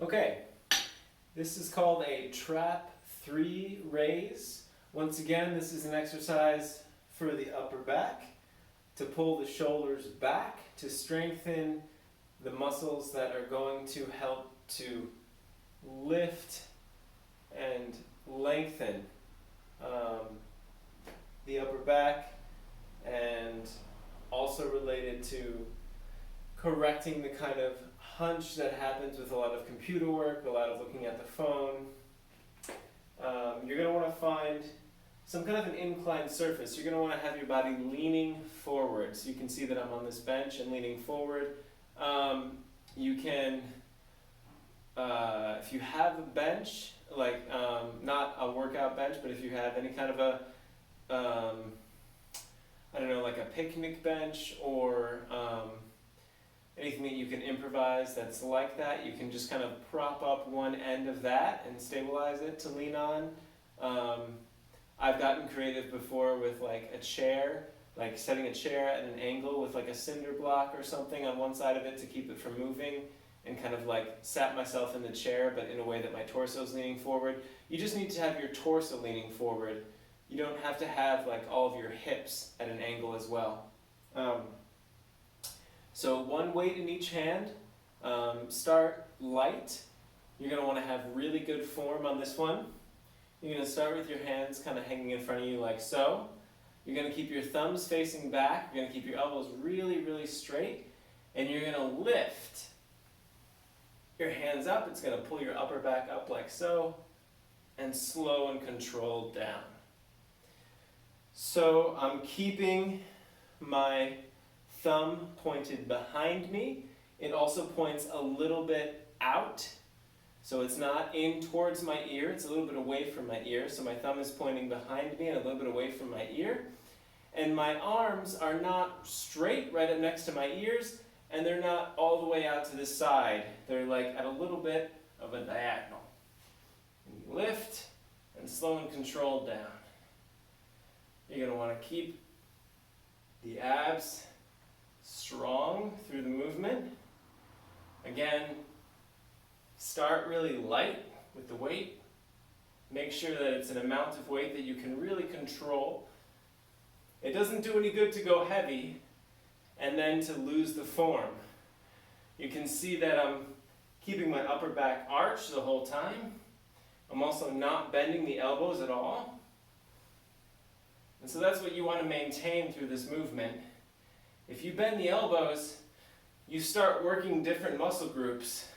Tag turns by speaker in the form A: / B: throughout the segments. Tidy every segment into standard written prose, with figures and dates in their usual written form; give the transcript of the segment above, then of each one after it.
A: Okay, this is called a Trap3 Raise. Once again, this is an exercise for the upper back to pull the shoulders back to strengthen the muscles that are going to help to lift and lengthen the upper back, and also related to correcting the kind of hunch that happens with a lot of computer work, a lot of looking at the phone. You're going to want to find some kind of an inclined surface. You're going to want to have your body leaning forward. So you can see that I'm on this bench and leaning forward. You can, if you have a bench, like not a workout bench, but if you have any kind of a, I don't know, like a picnic bench or anything that you can improvise that's like that, you can just kind of prop up one end of that and stabilize it to lean on. I've gotten creative before with like a chair, like setting a chair at an angle with like a cinder block or something on one side of it to keep it from moving, and kind of like sat myself in the chair but in a way that my torso is leaning forward. You just need to have your torso leaning forward. You don't have to have like all of your hips at an angle as well. So one weight in each hand. Start light. You're going to want to have really good form on this one. You're going to start with your hands kind of hanging in front of you like so. You're going to keep your thumbs facing back. You're going to keep your elbows really, really straight. And you're going to lift your hands up. It's going to pull your upper back up like so. And slow and controlled down. So I'm keeping my thumb pointed behind me. It also points a little bit out. So it's not in towards my ear, it's a little bit away from my ear. So my thumb is pointing behind me and a little bit away from my ear. And my arms are not straight right up next to my ears, and they're not all the way out to the side. They're like at a little bit of a diagonal. And you lift and slow and controlled down. You're going to want to keep the abs strong through the movement. Again, start really light with the weight. Make sure that it's an amount of weight that you can really control. It doesn't do any good to go heavy and then to lose the form. You can see that I'm keeping my upper back arched the whole time. I'm also not bending the elbows at all. And so that's what you want to maintain through this movement. If you bend the elbows, you start working different muscle groups.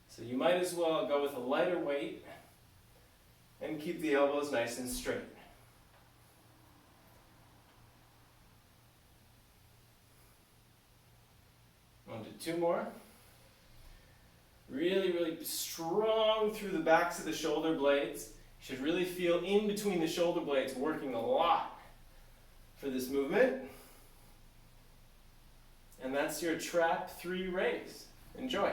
A: So you might as well go with a lighter weight and keep the elbows nice and straight. I'll do two more. Really, really strong through the backs of the shoulder blades. You should really feel in between the shoulder blades working a lot for this movement. And that's your Trap3 Raise. Enjoy.